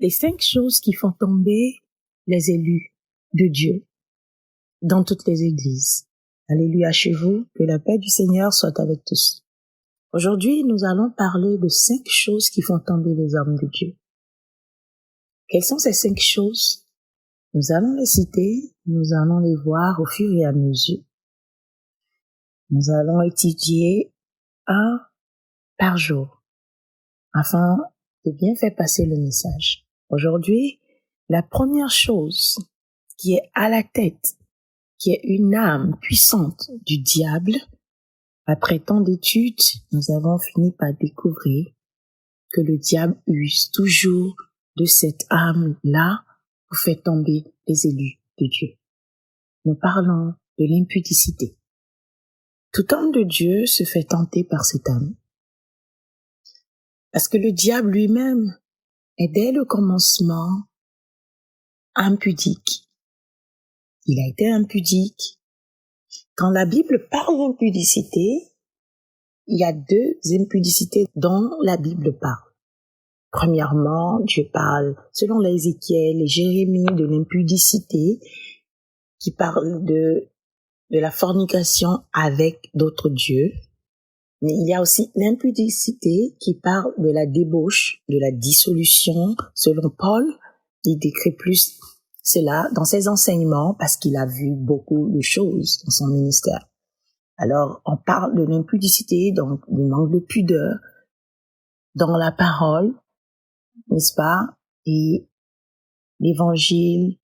les 5 choses qui font tomber les élus de Dieu dans toutes les églises. Alléluia chez vous, que la paix du Seigneur soit avec tous. Aujourd'hui, nous allons parler de 5 choses qui font tomber les hommes de Dieu. Quelles sont ces 5 choses? Nous allons les citer, nous allons les voir au fur et à mesure. Nous allons étudier un par jour, afin de bien faire passer le message. Aujourd'hui, la première chose qui est à la tête, qui est une âme puissante du diable, après tant d'études, nous avons fini par découvrir que le diable use toujours de cette âme-là pour faire tomber les élus de Dieu. Nous parlons de l'impudicité. Tout homme de Dieu se fait tenter par cette âme. Parce que le diable lui-même est dès le commencement impudique. Il a été impudique. Quand la Bible parle d'impudicité, il y a 2 impudicités dont la Bible parle. Premièrement, Dieu parle, selon l'Ézéchiel et Jérémie, de l'impudicité qui parle de la fornication avec d'autres dieux. Mais il y a aussi l'impudicité qui parle de la débauche, de la dissolution. Selon Paul, il décrit plus cela dans ses enseignements parce qu'il a vu beaucoup de choses dans son ministère. Alors, on parle de l'impudicité, donc du manque de pudeur dans la parole, n'est-ce pas? Et l'évangile,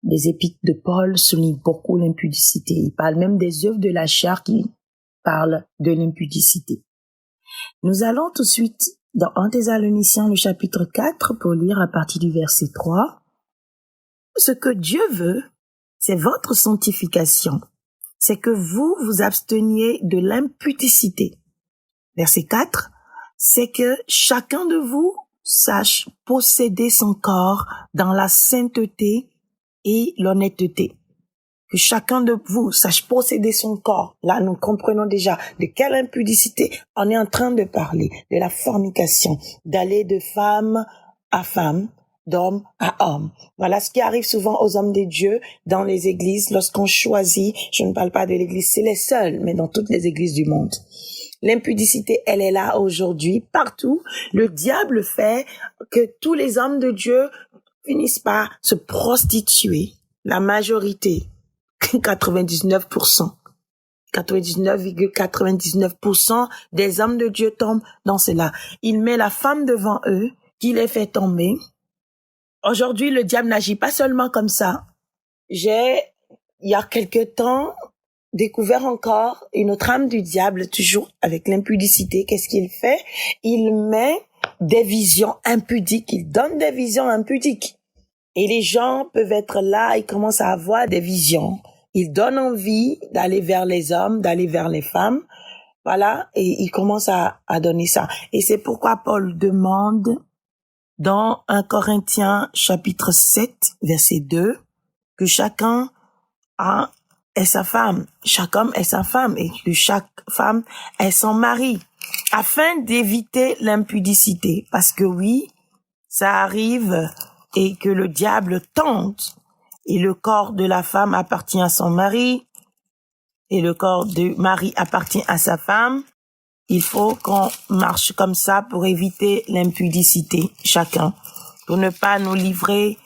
les épîtres de Paul soulignent beaucoup l'impudicité. Il parle même des œuvres de la chair qui parlent de l'impudicité. Nous allons tout de suite dans 1 Thessaloniciens, le chapitre 4, pour lire à partir du verset 3. Ce que Dieu veut, c'est votre sanctification. C'est que vous vous absteniez de l'impudicité. Verset 4, c'est que chacun de vous sache posséder son corps dans la sainteté et l'honnêteté. Que chacun de vous sache posséder son corps. Là, nous comprenons déjà de quelle impudicité on est en train de parler. De la fornication, d'aller de femme à femme, d'homme à homme. Voilà ce qui arrive souvent aux hommes de Dieu dans les églises lorsqu'on choisit, je ne parle pas de l'église célestielle, mais dans toutes les églises du monde. L'impudicité, elle est là aujourd'hui, partout. Le diable fait que tous les hommes de Dieu finissent par se prostituer. La majorité, 99%, 99,99% des hommes de Dieu tombent dans cela. Il met la femme devant eux, qui les fait tomber. Aujourd'hui, le diable n'agit pas seulement comme ça. Il y a quelque temps, découvert encore une autre âme du diable, toujours avec l'impudicité. Qu'est-ce qu'il fait? Il met des visions impudiques. Il donne des visions impudiques. Et les gens peuvent être là, ils commencent à avoir des visions. Ils donnent envie d'aller vers les hommes, d'aller vers les femmes. Voilà, et ils commencent à donner ça. Et c'est pourquoi Paul demande dans 1 Corinthiens chapitre 7, verset 2, que chacun est sa femme, chaque homme est sa femme et que chaque femme est son mari, afin d'éviter l'impudicité. Parce que oui, ça arrive et que le diable tente et le corps de la femme appartient à son mari et le corps du mari appartient à sa femme. Il faut qu'on marche comme ça pour éviter l'impudicité, chacun, pour ne pas nous livrer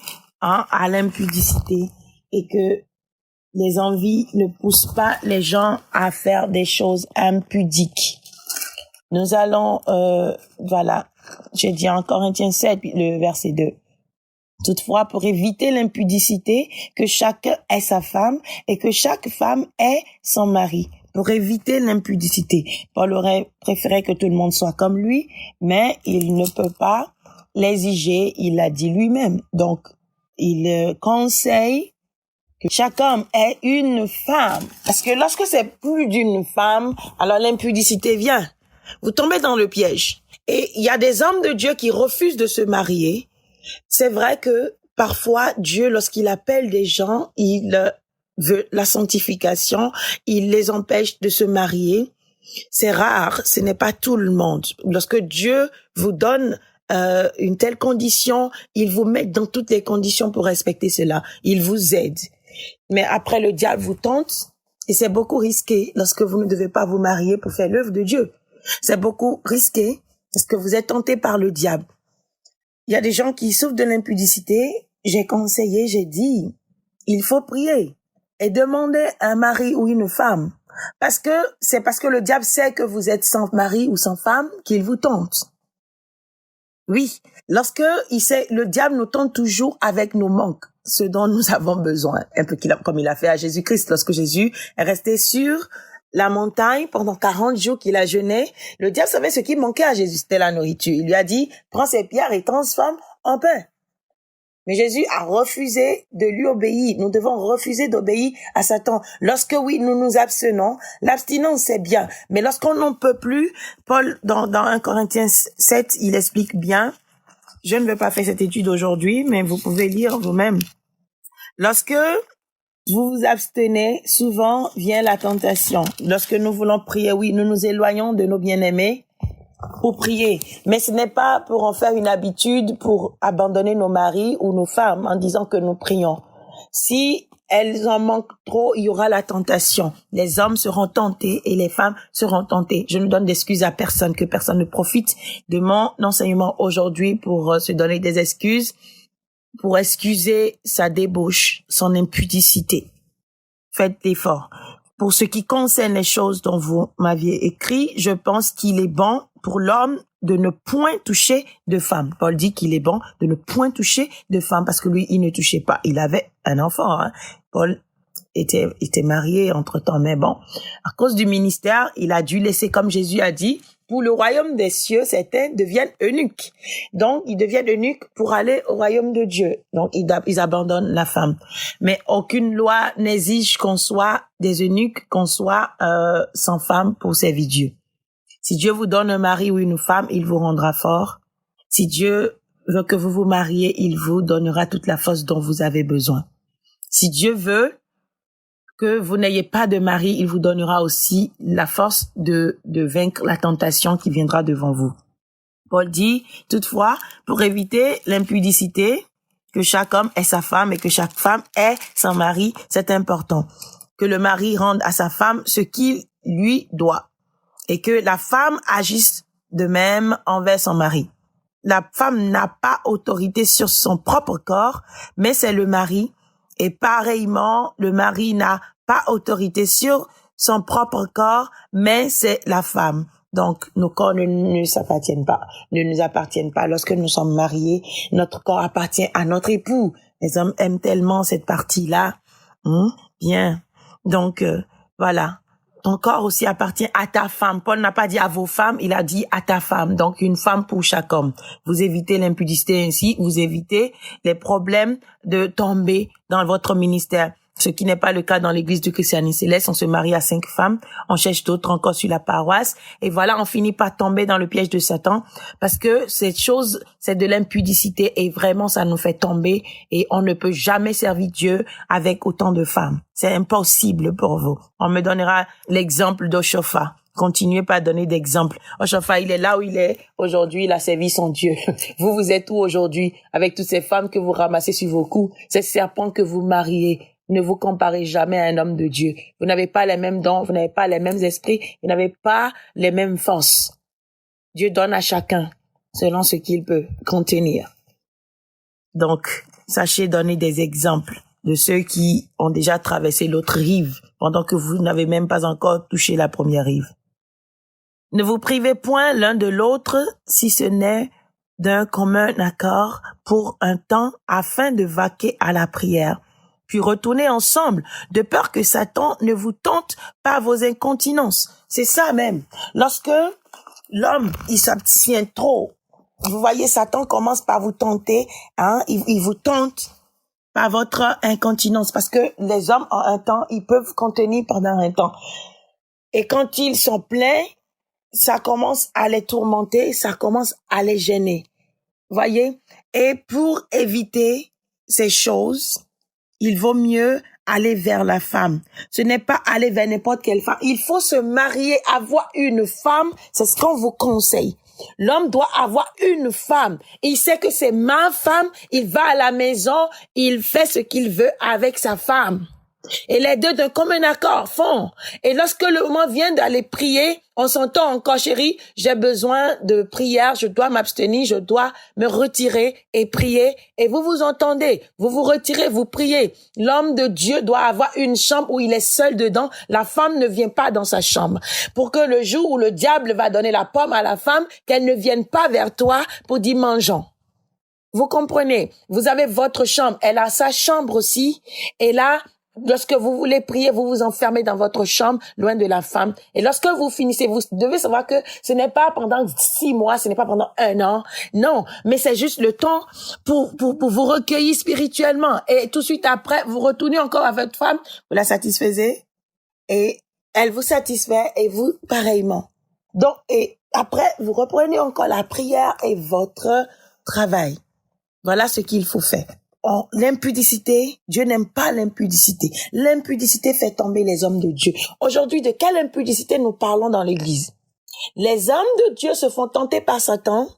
à l'impudicité et que les envies ne poussent pas les gens à faire des choses impudiques. Nous allons, j'ai dit en Corinthiens 7, le verset 2. Toutefois, pour éviter l'impudicité, que chacun ait sa femme et que chaque femme ait son mari. Pour éviter l'impudicité. Paul aurait préféré que tout le monde soit comme lui, mais il ne peut pas l'exiger, il l'a dit lui-même. Donc, il conseille que chaque homme ait une femme. Parce que lorsque c'est plus d'une femme, alors l'impudicité vient. Vous tombez dans le piège. Et il y a des hommes de Dieu qui refusent de se marier. C'est vrai que parfois, Dieu, lorsqu'il appelle des gens, il veut la sanctification, il les empêche de se marier. C'est rare, ce n'est pas tout le monde. Lorsque Dieu vous donne une telle condition, il vous met dans toutes les conditions pour respecter cela. Il vous aide. Mais après, le diable vous tente et c'est beaucoup risqué lorsque vous ne devez pas vous marier pour faire l'œuvre de Dieu. C'est beaucoup risqué parce que vous êtes tenté par le diable. Il y a des gens qui souffrent de l'impudicité. J'ai conseillé, j'ai dit, il faut prier et demander un mari ou une femme. Parce que c'est parce que le diable sait que vous êtes sans mari ou sans femme qu'il vous tente. Oui, lorsque il sait, le diable nous tente toujours avec nos manques, ce dont nous avons besoin, un peu comme il a fait à Jésus-Christ. Lorsque Jésus est resté sur la montagne pendant 40 jours qu'il a jeûné, le diable savait ce qui manquait à Jésus, c'était la nourriture. Il lui a dit, prends ces pierres et transforme en pain. Mais Jésus a refusé de lui obéir. Nous devons refuser d'obéir à Satan. Lorsque oui, nous nous abstenons, l'abstinence c'est bien. Mais lorsqu'on n'en peut plus, Paul, dans 1 Corinthiens 7, il explique bien. Je ne vais pas faire cette étude aujourd'hui, mais vous pouvez lire vous-même. Lorsque vous vous abstenez, souvent vient la tentation. Lorsque nous voulons prier, oui, nous nous éloignons de nos bien-aimés pour prier. Mais ce n'est pas pour en faire une habitude, pour abandonner nos maris ou nos femmes en disant que nous prions. Si elles en manquent trop, il y aura la tentation. Les hommes seront tentés et les femmes seront tentées. Je ne donne d'excuses à personne, que personne ne profite de mon enseignement aujourd'hui pour se donner des excuses, pour excuser sa débauche, son impudicité. Faites l'effort. Pour ce qui concerne les choses dont vous m'aviez écrit, je pense qu'il est bon pour l'homme de ne point toucher de femme. Paul dit qu'il est bon de ne point toucher de femme parce que lui, il ne touchait pas. Il avait un enfant. Paul était marié entre-temps, mais bon, à cause du ministère, il a dû laisser, comme Jésus a dit, pour le royaume des cieux, certains deviennent eunuques. Donc, ils deviennent eunuques pour aller au royaume de Dieu. Donc, ils abandonnent la femme. Mais aucune loi n'exige qu'on soit des eunuques, qu'on soit sans femme pour servir Dieu. Si Dieu vous donne un mari ou une femme, il vous rendra fort. Si Dieu veut que vous vous mariez, il vous donnera toute la force dont vous avez besoin. Si Dieu veut que vous n'ayez pas de mari, il vous donnera aussi la force de vaincre la tentation qui viendra devant vous. Paul dit, toutefois, pour éviter l'impudicité, que chaque homme ait sa femme et que chaque femme ait son mari, c'est important. Que le mari rende à sa femme ce qu'il lui doit et que la femme agisse de même envers son mari. La femme n'a pas autorité sur son propre corps, mais c'est le mari. Et pareillement, le mari n'a pas autorité sur son propre corps, mais c'est la femme. Donc, nos corps ne nous appartiennent pas. Lorsque nous sommes mariés, notre corps appartient à notre époux. Les hommes aiment tellement cette partie-là. Bien. Donc, voilà. Ton corps aussi appartient à ta femme. Paul n'a pas dit à vos femmes, il a dit à ta femme. Donc, une femme pour chaque homme. Vous évitez l'impudicité ainsi, vous évitez les problèmes de tomber dans votre ministère. Ce qui n'est pas le cas dans l'église du christianisme céleste. On se marie à 5 femmes, on cherche d'autres encore sur la paroisse. Et voilà, on finit par tomber dans le piège de Satan. Parce que cette chose, c'est de l'impudicité et vraiment, ça nous fait tomber. Et on ne peut jamais servir Dieu avec autant de femmes. C'est impossible pour vous. On me donnera l'exemple d'Oshofa. Continuez pas à donner d'exemple. Oshofa, il est là où il est aujourd'hui, il a servi son Dieu. Vous êtes où aujourd'hui avec toutes ces femmes que vous ramassez sur vos coups, ces serpents que vous mariez? Ne vous comparez jamais à un homme de Dieu. Vous n'avez pas les mêmes dons, vous n'avez pas les mêmes esprits, vous n'avez pas les mêmes forces. Dieu donne à chacun selon ce qu'il peut contenir. Donc, sachez donner des exemples de ceux qui ont déjà traversé l'autre rive pendant que vous n'avez même pas encore touché la première rive. Ne vous privez point l'un de l'autre si ce n'est d'un commun accord pour un temps afin de vaquer à la prière. Puis retournez ensemble, de peur que Satan ne vous tente par vos incontinences. C'est ça même. Lorsque l'homme, il s'abstient trop, vous voyez, Satan commence par vous tenter, il vous tente par votre incontinence, parce que les hommes, en un temps, ils peuvent contenir pendant un temps. Et quand ils sont pleins, ça commence à les tourmenter, ça commence à les gêner. Voyez? Et pour éviter ces choses, il vaut mieux aller vers la femme. Ce n'est pas aller vers n'importe quelle femme. Il faut se marier, avoir une femme. C'est ce qu'on vous conseille. L'homme doit avoir une femme. Il sait que c'est ma femme, il va à la maison, il fait ce qu'il veut avec sa femme. Et les deux d'un commun accord font. Et lorsque le moment vient d'aller prier, on s'entend encore, chérie, j'ai besoin de prière, je dois m'abstenir, je dois me retirer et prier. Et vous vous entendez, vous vous retirez, vous priez. L'homme de Dieu doit avoir une chambre où il est seul dedans. La femme ne vient pas dans sa chambre. Pour que le jour où le diable va donner la pomme à la femme, qu'elle ne vienne pas vers toi pour dire mangeons. Vous comprenez? Vous avez votre chambre, elle a sa chambre aussi. Et là, lorsque vous voulez prier, vous vous enfermez dans votre chambre, loin de la femme. Et lorsque vous finissez, vous devez savoir que ce n'est pas pendant 6 mois, ce n'est pas pendant 1 an. Non, mais c'est juste le temps pour vous recueillir spirituellement. Et tout de suite après, vous retournez encore à votre femme, vous la satisfaisez et elle vous satisfait et vous pareillement. Donc, et après, vous reprenez encore la prière et votre travail. Voilà ce qu'il faut faire. L'impudicité, Dieu n'aime pas l'impudicité. L'impudicité fait tomber les hommes de Dieu. Aujourd'hui, de quelle impudicité nous parlons dans l'église? Les hommes de Dieu se font tenter par Satan.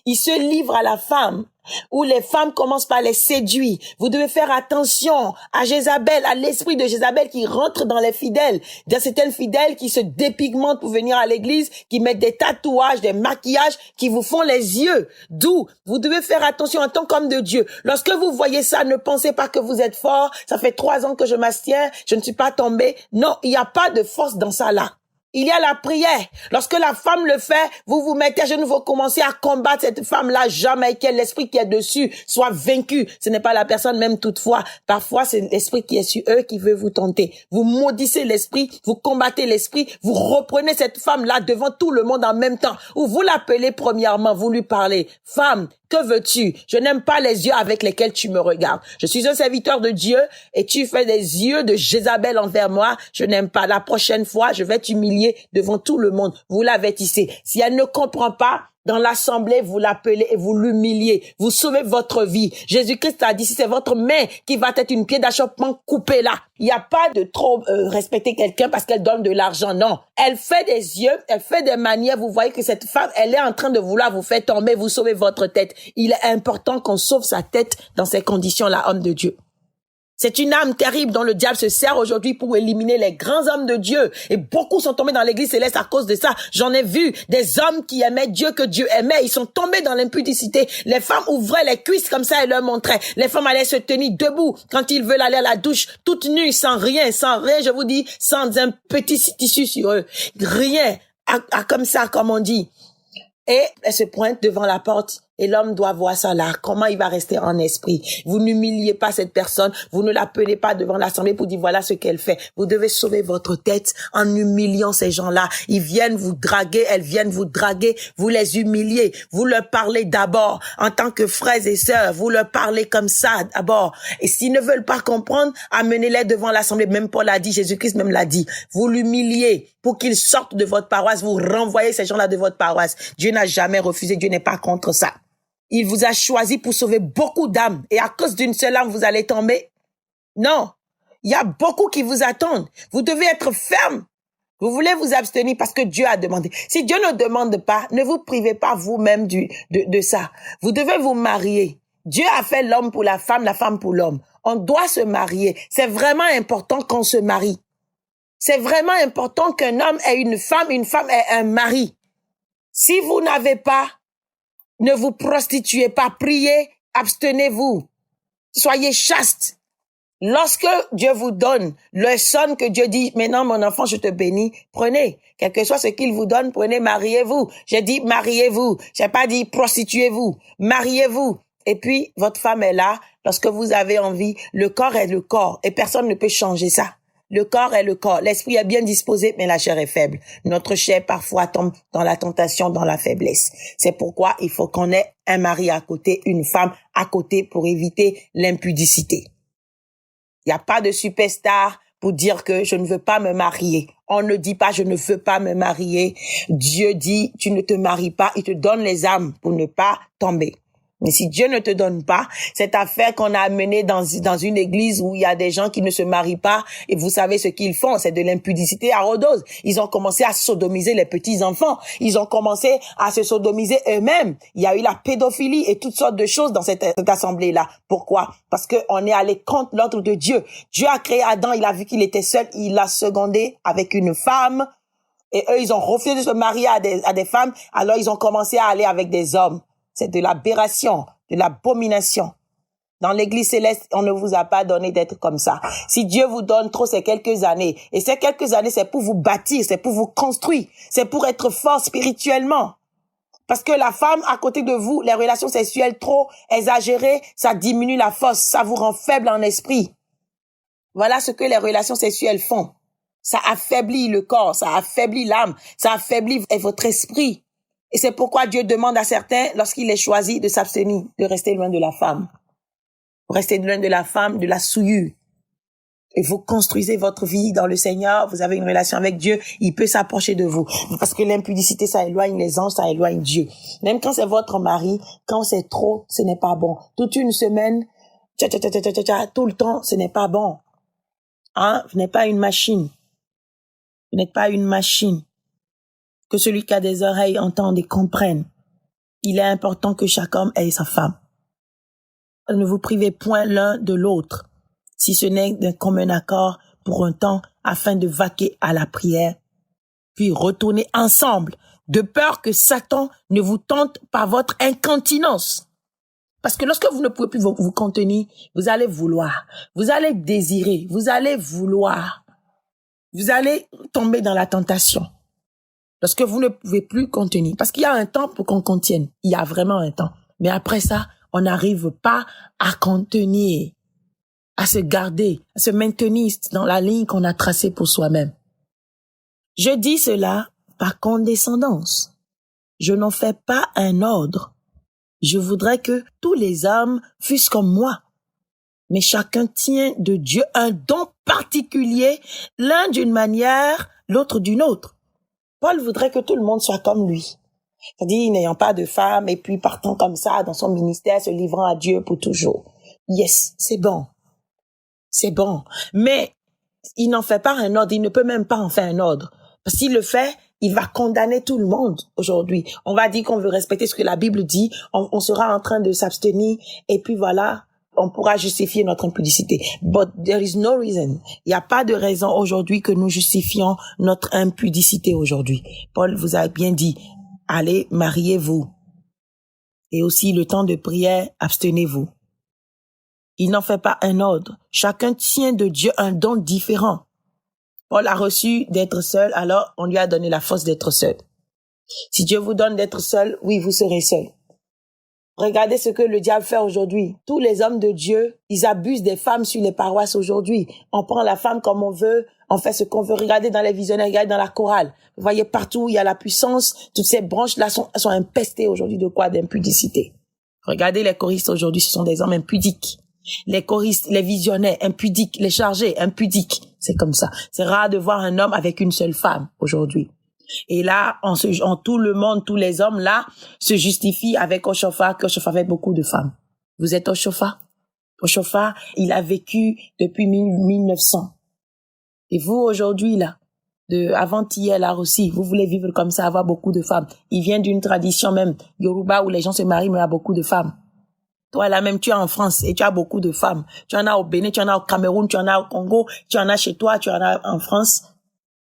Ils se livrent à la femme, ou les femmes commencent par les séduire. Vous devez faire attention à Jézabel, à l'esprit de Jézabel qui rentre dans les fidèles. Il y a certaines fidèles qui se dépigmentent pour venir à l'église, qui mettent des tatouages, des maquillages, qui vous font les yeux. D'où vous devez faire attention en tant qu'homme de Dieu. Lorsque vous voyez ça, ne pensez pas que vous êtes fort. Ça fait 3 ans que je m'abstiens, je ne suis pas tombé. Non, il n'y a pas de force dans ça là. Il y a la prière. Lorsque la femme le fait, vous vous mettez à genoux, vous commencez à combattre cette femme-là, jamais que l'esprit qui est dessus soit vaincu. Ce n'est pas la personne même toutefois. Parfois, c'est l'esprit qui est sur eux qui veut vous tenter. Vous maudissez l'esprit, vous combattez l'esprit, vous reprenez cette femme-là devant tout le monde en même temps. Ou vous l'appelez premièrement, vous lui parlez. Femme, que veux-tu? Je n'aime pas les yeux avec lesquels tu me regardes. Je suis un serviteur de Dieu et tu fais des yeux de Jézabel envers moi. Je n'aime pas. La prochaine fois, je vais t'humilier devant tout le monde. Vous l'avertissez. Si elle ne comprend pas, dans l'assemblée, vous l'appelez et vous l'humiliez. Vous sauvez votre vie. Jésus-Christ a dit, si c'est votre main qui va être une pierre d'achoppement, coupez-la. Il n'y a pas de trop respecter quelqu'un parce qu'elle donne de l'argent. Non. Elle fait des yeux, elle fait des manières. Vous voyez que cette femme, elle est en train de vouloir vous faire tomber, vous sauver votre tête. Il est important qu'on sauve sa tête dans ces conditions-là, homme de Dieu. C'est une âme terrible dont le diable se sert aujourd'hui pour éliminer les grands hommes de Dieu. Et beaucoup sont tombés dans l'église céleste à cause de ça. J'en ai vu des hommes qui aimaient Dieu, que Dieu aimait. Ils sont tombés dans l'impudicité. Les femmes ouvraient les cuisses comme ça et leur montraient. Les femmes allaient se tenir debout quand ils veulent aller à la douche, toutes nues, sans rien, je vous dis, sans un petit tissu sur eux. Rien, comme ça, comme on dit. Et elle se pointe devant la porte. Et l'homme doit voir ça là. Comment il va rester en esprit? Vous n'humiliez pas cette personne. Vous ne l'appelez pas devant l'assemblée pour dire voilà ce qu'elle fait. Vous devez sauver votre tête en humiliant ces gens-là. Ils viennent vous draguer, elles viennent vous draguer. Vous les humiliez. Vous leur parlez d'abord en tant que frères et sœurs. Vous leur parlez comme ça d'abord. Et s'ils ne veulent pas comprendre, amenez-les devant l'assemblée. Même Paul l'a dit, Jésus-Christ même l'a dit. Vous l'humiliez pour qu'ils sortent de votre paroisse. Vous renvoyez ces gens-là de votre paroisse. Dieu n'a jamais refusé. Dieu n'est pas contre ça. Il vous a choisi pour sauver beaucoup d'âmes. Et à cause d'une seule âme, vous allez tomber? Non. Il y a beaucoup qui vous attendent. Vous devez être ferme. Vous voulez vous abstenir parce que Dieu a demandé. Si Dieu ne demande pas, ne vous privez pas vous-même de ça. Vous devez vous marier. Dieu a fait l'homme pour la femme pour l'homme. On doit se marier. C'est vraiment important qu'on se marie. C'est vraiment important qu'un homme ait une femme ait un mari. Si vous n'avez pas, ne vous prostituez pas, priez, abstenez-vous. Soyez chaste. Lorsque Dieu vous donne le son que Dieu dit, maintenant mon enfant, je te bénis, prenez. Quel que soit ce qu'il vous donne, prenez, mariez-vous. J'ai dit mariez-vous. J'ai pas dit prostituez-vous. Mariez-vous. Et puis, votre femme est là. Lorsque vous avez envie, le corps est le corps. Et personne ne peut changer ça. Le corps est le corps. L'esprit est bien disposé, mais la chair est faible. Notre chair, parfois, tombe dans la tentation, dans la faiblesse. C'est pourquoi il faut qu'on ait un mari à côté, une femme à côté pour éviter l'impudicité. Il n'y a pas de superstar pour dire que je ne veux pas me marier. On ne dit pas je ne veux pas me marier. Dieu dit tu ne te maries pas. Il te donne les âmes pour ne pas tomber. Mais si Dieu ne te donne pas, cette affaire qu'on a amenée dans une église où il y a des gens qui ne se marient pas, et vous savez ce qu'ils font, c'est de l'impudicité à haute dose. Ils ont commencé à sodomiser les petits-enfants. Ils ont commencé à se sodomiser eux-mêmes. Il y a eu la pédophilie et toutes sortes de choses dans cette assemblée-là. Pourquoi? Parce qu'on est allé contre l'ordre de Dieu. Dieu a créé Adam, il a vu qu'il était seul, il l'a secondé avec une femme. Et eux, ils ont refusé de se marier à des femmes, alors ils ont commencé à aller avec des hommes. C'est de l'aberration, de l'abomination. Dans l'église céleste, on ne vous a pas donné d'être comme ça. Si Dieu vous donne trop, c'est quelques années. Et ces quelques années, c'est pour vous bâtir, c'est pour vous construire, c'est pour être fort spirituellement. Parce que la femme, à côté de vous, les relations sexuelles trop exagérées, ça diminue la force, ça vous rend faible en esprit. Voilà ce que les relations sexuelles font. Ça affaiblit le corps, ça affaiblit l'âme, ça affaiblit votre esprit. Et c'est pourquoi Dieu demande à certains, lorsqu'il les choisit, de s'abstenir, de rester loin de la femme. Restez loin de la femme, de la souillure. Et vous construisez votre vie dans le Seigneur, vous avez une relation avec Dieu, il peut s'approcher de vous. Parce que l'impudicité, ça éloigne les anges, ça éloigne Dieu. Même quand c'est votre mari, quand c'est trop, ce n'est pas bon. Toute une semaine, tout le temps, ce n'est pas bon. Hein? Vous n'êtes pas une machine. Vous n'êtes pas une machine. Que celui qui a des oreilles entende et comprenne. Il est important que chaque homme ait sa femme. Ne vous privez point l'un de l'autre, si ce n'est d'un commun accord pour un temps, afin de vaquer à la prière, puis retourner ensemble, de peur que Satan ne vous tente par votre incontinence. Parce que lorsque vous ne pouvez plus vous contenir, vous allez vouloir, vous allez désirer, vous allez vouloir, vous allez tomber dans la tentation. Lorsque vous ne pouvez plus contenir. Parce qu'il y a un temps pour qu'on contienne. Il y a vraiment un temps. Mais après ça, on n'arrive pas à contenir, à se garder, à se maintenir dans la ligne qu'on a tracée pour soi-même. Je dis cela par condescendance. Je n'en fais pas un ordre. Je voudrais que tous les hommes fussent comme moi. Mais chacun tient de Dieu un don particulier, l'un d'une manière, l'autre d'une autre. Paul voudrait que tout le monde soit comme lui. C'est-à-dire, n'ayant pas de femme et puis partant comme ça dans son ministère, se livrant à Dieu pour toujours. Yes, c'est bon. C'est bon. Mais il n'en fait pas un ordre. Il ne peut même pas en faire un ordre. Parce qu'il le fait, il va condamner tout le monde aujourd'hui. On va dire qu'on veut respecter ce que la Bible dit. On sera en train de s'abstenir. Et puis voilà, on pourra justifier notre impudicité. But there is no reason. Il n'y a pas de raison aujourd'hui que nous justifions notre impudicité aujourd'hui. Paul vous a bien dit, allez, mariez-vous. Et aussi, le temps de prière, abstenez-vous. Il n'en fait pas un ordre. Chacun tient de Dieu un don différent. Paul a reçu d'être seul, alors on lui a donné la force d'être seul. Si Dieu vous donne d'être seul, oui, vous serez seul. Regardez ce que le diable fait aujourd'hui. Tous les hommes de Dieu, ils abusent des femmes sur les paroisses aujourd'hui. On prend la femme comme on veut, on fait ce qu'on veut. Regardez dans les visionnaires, regardez dans la chorale. Vous voyez partout, il y a la puissance. Toutes ces branches-là sont impestées aujourd'hui de quoi? D'impudicité. Regardez les choristes aujourd'hui, ce sont des hommes impudiques. Les choristes, les visionnaires, impudiques. Les chargés, impudiques. C'est comme ça. C'est rare de voir un homme avec une seule femme aujourd'hui. Et là, en tout le monde, tous les hommes là se justifient avec Oshofa, qu'Oshofa avait beaucoup de femmes. Vous êtes Oshofa? Oshofa, il a vécu depuis 1900. Et vous, aujourd'hui, là, avant-hier, là aussi, vous voulez vivre comme ça, avoir beaucoup de femmes. Il vient d'une tradition même, Yoruba, où les gens se marient, mais il y a beaucoup de femmes. Toi, là même, tu es en France et tu as beaucoup de femmes. Tu en as au Bénin, tu en as au Cameroun, tu en as au Congo, tu en as chez toi, tu en as en France.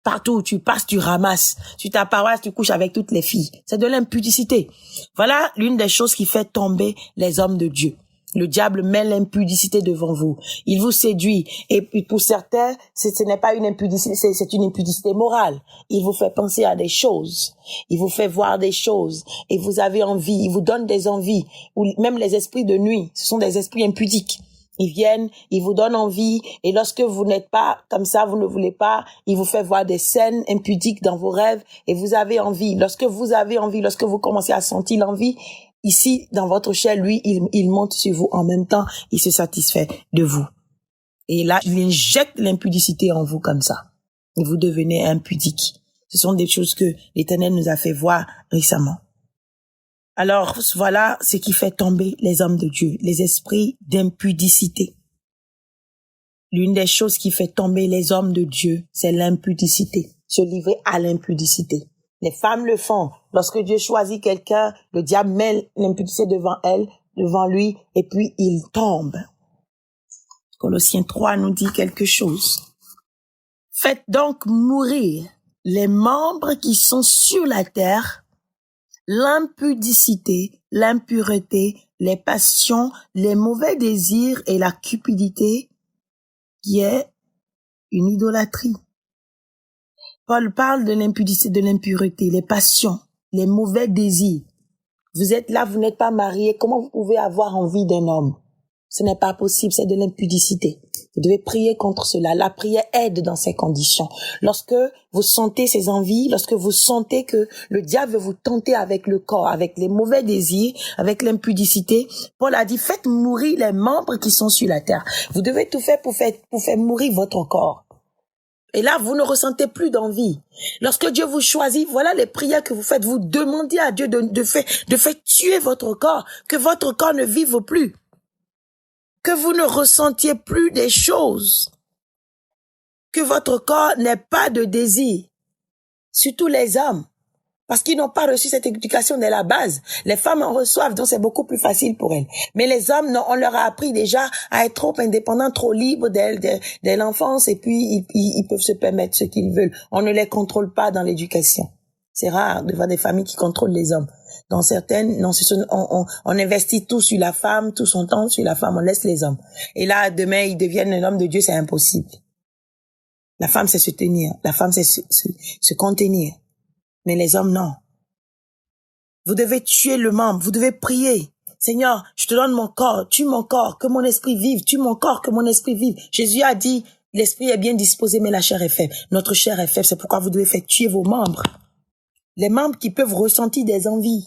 Partout où tu passes, tu ramasses. Sur ta paroisse, tu couches avec toutes les filles. C'est de l'impudicité. Voilà l'une des choses qui fait tomber les hommes de Dieu. Le diable met l'impudicité devant vous. Il vous séduit. Et puis pour certains, ce n'est pas une impudicité, c'est une impudicité morale. Il vous fait penser à des choses. Il vous fait voir des choses. Et vous avez envie. Il vous donne des envies. Ou même les esprits de nuit, ce sont des esprits impudiques. Ils viennent, ils vous donnent envie, et lorsque vous n'êtes pas comme ça, vous ne voulez pas, il vous fait voir des scènes impudiques dans vos rêves, et vous avez envie. Lorsque vous avez envie, lorsque vous commencez à sentir l'envie, ici, dans votre chair, lui, il monte sur vous en même temps, il se satisfait de vous. Et là, il injecte l'impudicité en vous comme ça. Et vous devenez impudique. Ce sont des choses que l'Éternel nous a fait voir récemment. Alors, voilà ce qui fait tomber les hommes de Dieu, les esprits d'impudicité. L'une des choses qui fait tomber les hommes de Dieu, c'est l'impudicité, se livrer à l'impudicité. Les femmes le font. Lorsque Dieu choisit quelqu'un, le diable met l'impudicité devant elle, devant lui, et puis il tombe. Colossiens 3 nous dit quelque chose. Faites donc mourir les membres qui sont sur la terre, l'impudicité, l'impureté, les passions, les mauvais désirs et la cupidité, qui est une idolâtrie. Paul parle de l'impudicité, de l'impureté, les passions, les mauvais désirs. Vous êtes là, vous n'êtes pas marié, comment vous pouvez avoir envie d'un homme? Ce n'est pas possible, c'est de l'impudicité. Vous devez prier contre cela. La prière aide dans ces conditions. Lorsque vous sentez ces envies, lorsque vous sentez que le diable veut vous tenter avec le corps, avec les mauvais désirs, avec l'impudicité, Paul a dit, faites mourir les membres qui sont sur la terre. Vous devez tout faire pour faire mourir votre corps. Et là, vous ne ressentez plus d'envie. Lorsque Dieu vous choisit, voilà les prières que vous faites. Vous demandez à Dieu de faire tuer votre corps, que votre corps ne vive plus. Que vous ne ressentiez plus des choses, que votre corps n'ait pas de désir, surtout les hommes, parce qu'ils n'ont pas reçu cette éducation dès la base. Les femmes en reçoivent, donc c'est beaucoup plus facile pour elles. Mais les hommes, non, on leur a appris déjà à être trop indépendants, trop libres dès l'enfance, et puis ils peuvent se permettre ce qu'ils veulent. On ne les contrôle pas dans l'éducation. C'est rare de voir des familles qui contrôlent les hommes. Dans certaines, non, on investit tout sur la femme, tout son temps sur la femme, on laisse les hommes. Et là, demain, ils deviennent un homme de Dieu, c'est impossible. La femme, c'est se tenir. La femme, c'est se contenir. Mais les hommes, non. Vous devez tuer le membre, vous devez prier. Seigneur, je te donne mon corps, tue mon corps, que mon esprit vive, tue mon corps, que mon esprit vive. Jésus a dit, l'esprit est bien disposé, mais la chair est faible. Notre chair est faible, c'est pourquoi vous devez faire tuer vos membres. Les membres qui peuvent ressentir des envies.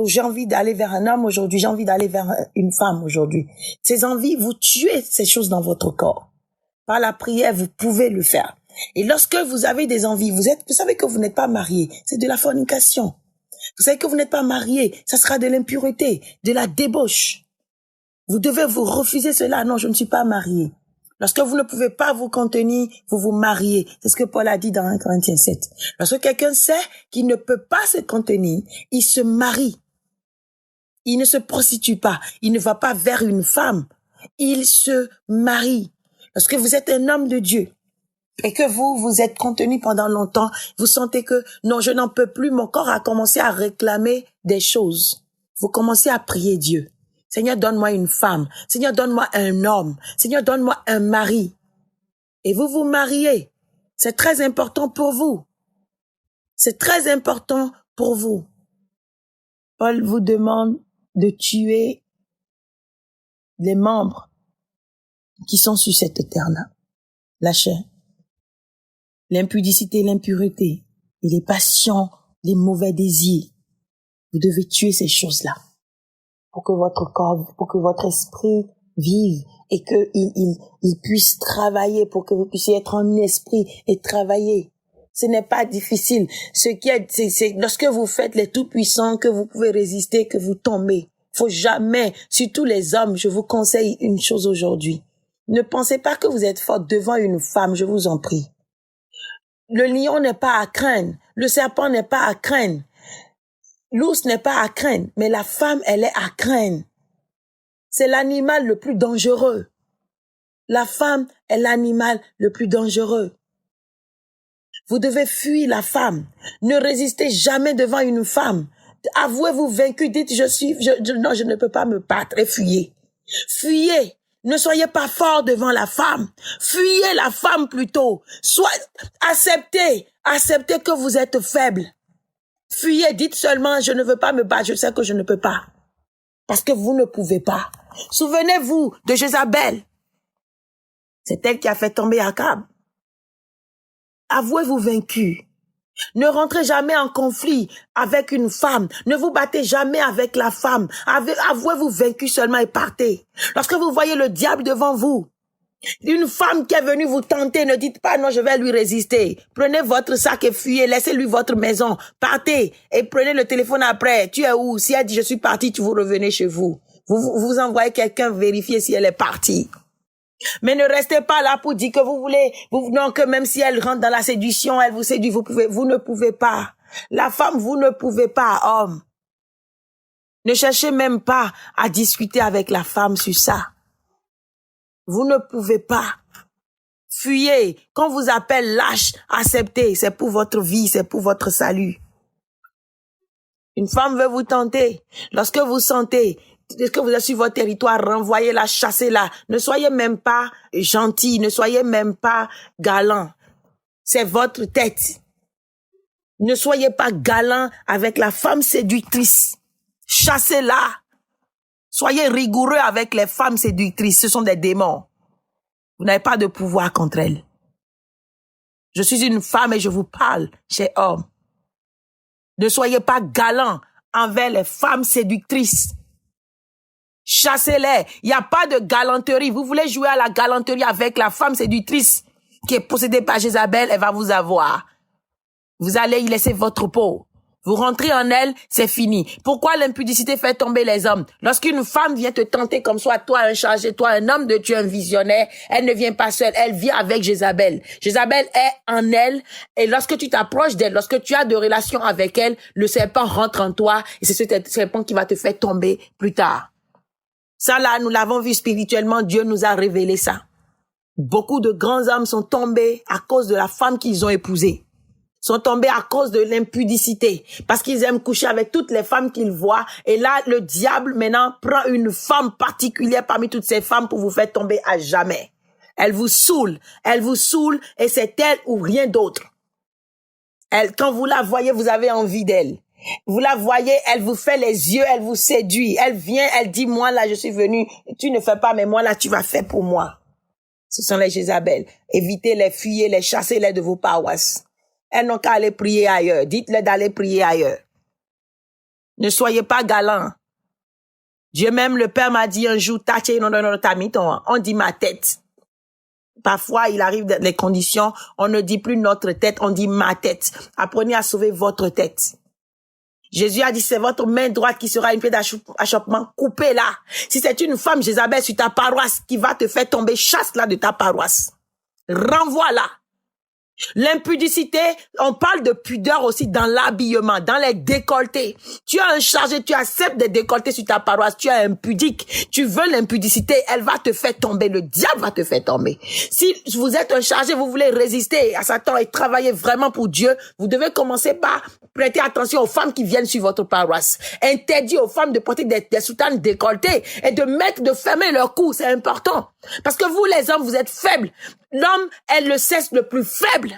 J'ai envie d'aller vers un homme aujourd'hui, j'ai envie d'aller vers une femme aujourd'hui. Ces envies, vous tuez ces choses dans votre corps. Par la prière, vous pouvez le faire. Et lorsque vous avez des envies, vous savez que vous n'êtes pas marié, c'est de la fornication. Vous savez que vous n'êtes pas marié, ça sera de l'impureté, de la débauche. Vous devez vous refuser cela. Non, je ne suis pas marié. Lorsque vous ne pouvez pas vous contenir, vous vous mariez. C'est ce que Paul a dit dans 1 Corinthiens 7. Lorsque quelqu'un sait qu'il ne peut pas se contenir, il se marie. Il ne se prostitue pas. Il ne va pas vers une femme. Il se marie. Lorsque vous êtes un homme de Dieu et que vous êtes contenu pendant longtemps, vous sentez que non, je n'en peux plus, mon corps a commencé à réclamer des choses. Vous commencez à prier Dieu. Seigneur, donne-moi une femme. Seigneur, donne-moi un homme. Seigneur, donne-moi un mari. Et vous vous mariez. C'est très important pour vous. C'est très important pour vous. Paul vous demande de tuer les membres qui sont sur cette terre-là. La chair, l'impudicité, l'impureté, et les passions, les mauvais désirs. Vous devez tuer ces choses-là pour que votre corps, pour que votre esprit vive et qu'il puisse travailler, pour que vous puissiez être en esprit et travailler. Ce n'est pas difficile. Ce qui est, c'est lorsque vous faites les tout-puissants que vous pouvez résister, que vous tombez. Faut jamais, surtout les hommes, je vous conseille une chose aujourd'hui. Ne pensez pas que vous êtes fort devant une femme, je vous en prie. Le lion n'est pas à craindre, le serpent n'est pas à craindre, l'ours n'est pas à craindre, mais la femme, elle est à craindre. C'est l'animal le plus dangereux. La femme est l'animal le plus dangereux. Vous devez fuir la femme. Ne résistez jamais devant une femme. Avouez-vous vaincu, dites non, je ne peux pas me battre, et fuyez. Fuyez. Ne soyez pas fort devant la femme. Fuyez la femme plutôt. Acceptez que vous êtes faible. Fuyez, dites seulement, je ne veux pas me battre, je sais que je ne peux pas. Parce que vous ne pouvez pas. Souvenez-vous de Jézabel. C'est elle qui a fait tomber Akab. Avouez-vous vaincu. Ne rentrez jamais en conflit avec une femme. Ne vous battez jamais avec la femme. Avouez-vous vaincu seulement et partez. Lorsque vous voyez le diable devant vous, Une femme qui est venue vous tenter, ne dites pas non, je vais lui résister. Prenez votre sac et fuyez, laissez-lui votre maison. Partez et prenez le téléphone après. Tu es où? Si elle dit je suis partie, vous revenez chez vous. Vous envoyez quelqu'un vérifier si elle est partie. Mais ne restez pas là pour dire que vous voulez, non, que même si elle rentre dans la séduction, elle vous séduit, vous ne pouvez pas. La femme, vous ne pouvez pas, homme. Ne cherchez même pas à discuter avec la femme sur ça. Vous ne pouvez pas. Fuyez. Quand vous appelle lâche, acceptez. C'est pour votre vie, c'est pour votre salut. Une femme veut vous tenter. Lorsque vous sentez que vous êtes sur votre territoire, renvoyez-la, chassez-la. Ne soyez même pas gentil, ne soyez même pas galant. C'est votre tête. Ne soyez pas galant avec la femme séductrice. Chassez-la. Soyez rigoureux avec les femmes séductrices. Ce sont des démons. Vous n'avez pas de pouvoir contre elles. Je suis une femme et je vous parle, chers hommes. Ne soyez pas galant envers les femmes séductrices. Chassez-les. Il n'y a pas de galanterie. Vous voulez jouer à la galanterie avec la femme séductrice qui est possédée par Jézabel, elle va vous avoir. Vous allez y laisser votre peau. Vous rentrez en elle, c'est fini. Pourquoi l'impudicité fait tomber les hommes? Lorsqu'une femme vient te tenter comme soit toi un chargé, toi un homme de Dieu, un visionnaire, elle ne vient pas seule, elle vient avec Jézabel. Jézabel est en elle et lorsque tu t'approches d'elle, lorsque tu as de relations avec elle, le serpent rentre en toi et c'est ce serpent qui va te faire tomber plus tard. Ça là, nous l'avons vu spirituellement, Dieu nous a révélé ça. Beaucoup de grands hommes sont tombés à cause de la femme qu'ils ont épousée. Sont tombés à cause de l'impudicité, parce qu'ils aiment coucher avec toutes les femmes qu'ils voient. Et là, le diable, maintenant, prend une femme particulière parmi toutes ces femmes pour vous faire tomber à jamais. Elle vous saoule, et c'est elle ou rien d'autre. Quand vous la voyez, vous avez envie d'elle. Vous la voyez, elle vous fait les yeux, elle vous séduit. Elle vient, elle dit, moi là, je suis venue, tu ne fais pas, mais moi là, tu vas faire pour moi. Ce sont les Jézabel. Évitez-les, fuyez-les, chassez-les de vos paroisses. Elles n'ont qu'à aller prier ailleurs. Dites-leur d'aller prier ailleurs. Ne soyez pas galants. Dieu même, le Père m'a dit un jour, on dit ma tête. Parfois, il arrive dans les conditions, on ne dit plus notre tête, on dit ma tête. Apprenez à sauver votre tête. Jésus a dit, c'est votre main droite qui sera une plaie d'achoppement. Coupez-la. Si c'est une femme, Jézabel, sur ta paroisse, qui va te faire tomber, chasse-la de ta paroisse. Renvoie-la. L'impudicité, on parle de pudeur aussi dans l'habillement, dans les décolletés. Tu as un chargé, tu acceptes des décolletés sur ta paroisse, tu es impudique, tu veux l'impudicité, elle va te faire tomber, le diable va te faire tomber. Si vous êtes un chargé, vous voulez résister à Satan et travailler vraiment pour Dieu, vous devez commencer par prêter attention aux femmes qui viennent sur votre paroisse. Interdit aux femmes de porter des soutanes décolletées et de fermer leur cou, c'est important. Parce que vous, les hommes, vous êtes faibles. L'homme est le sexe le plus faible.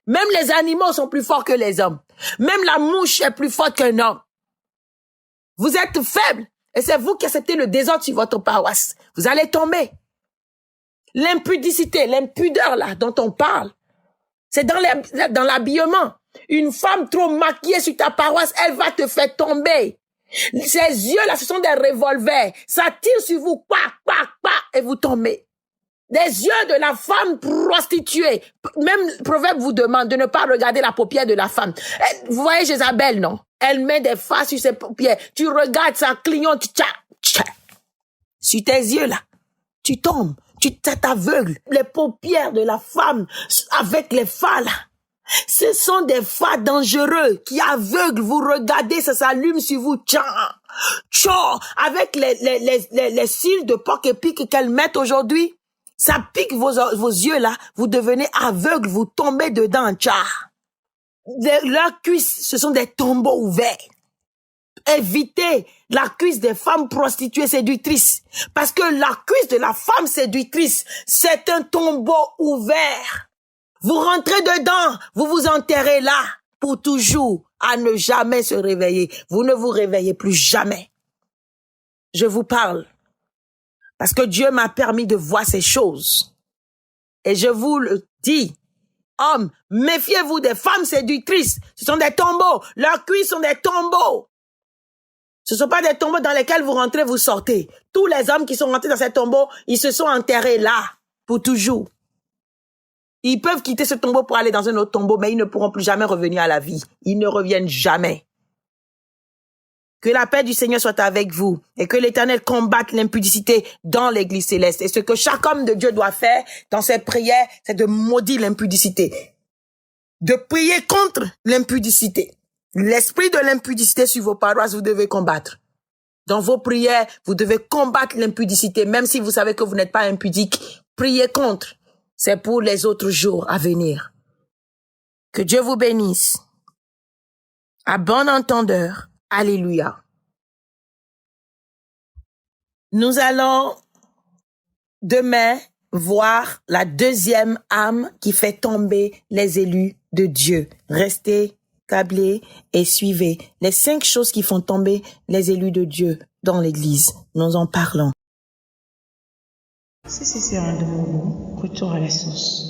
Même les animaux sont plus forts que les hommes. Même la mouche est plus forte qu'un homme. Vous êtes faibles et c'est vous qui acceptez le désordre sur votre paroisse. Vous allez tomber. L'impudicité, l'impudeur là dont on parle, c'est dans l'habillement. Une femme trop maquillée sur ta paroisse, elle va te faire tomber. Ces yeux là, ce sont des revolvers. Ça tire sur vous, et vous tombez. Des yeux de la femme prostituée. Même le proverbe vous demande de ne pas regarder la paupière de la femme. Vous voyez Jézabel, non? Elle met des faces sur ses paupières. Tu regardes, ça clignote. Sur tes yeux, là, tu tombes. Tu t'aveugles. Les paupières de la femme avec les fas, là. Ce sont des fas dangereux qui aveuglent. Vous regardez, ça s'allume sur vous. Avec les cils de porc épic qu'elles mettent aujourd'hui. Ça pique vos yeux là, vous devenez aveugle, vous tombez dedans, Leurs cuisses, ce sont des tombeaux ouverts. Évitez la cuisse des femmes prostituées séductrices. Parce que la cuisse de la femme séductrice, c'est un tombeau ouvert. Vous rentrez dedans, vous vous enterrez là pour toujours, à ne jamais se réveiller. Vous ne vous réveillez plus jamais. Je vous parle. Parce que Dieu m'a permis de voir ces choses. Et je vous le dis, hommes, méfiez-vous des femmes séductrices. Ce sont des tombeaux. Leurs cuisses sont des tombeaux. Ce ne sont pas des tombeaux dans lesquels vous rentrez, vous sortez. Tous les hommes qui sont rentrés dans ces tombeaux, ils se sont enterrés là. pour toujours. Ils peuvent quitter ce tombeau pour aller dans un autre tombeau, mais ils ne pourront plus jamais revenir à la vie. Ils ne reviennent jamais. Que la paix du Seigneur soit avec vous et que l'Éternel combatte l'impudicité dans l'Église céleste. Et ce que chaque homme de Dieu doit faire dans ses prières, c'est de maudire l'impudicité, de prier contre l'impudicité. L'esprit de l'impudicité sur vos paroisses, vous devez combattre. Dans vos prières, vous devez combattre l'impudicité, même si vous savez que vous n'êtes pas impudique. Priez contre. C'est pour les autres jours à venir. Que Dieu vous bénisse. À bon entendeur. Alléluia. Nous allons demain voir la deuxième âme qui fait tomber les élus de Dieu. Restez câblés et suivez les 5 choses qui font tomber les élus de Dieu dans l'Église. Nous en parlons. Si c'est un de mon retour à la source.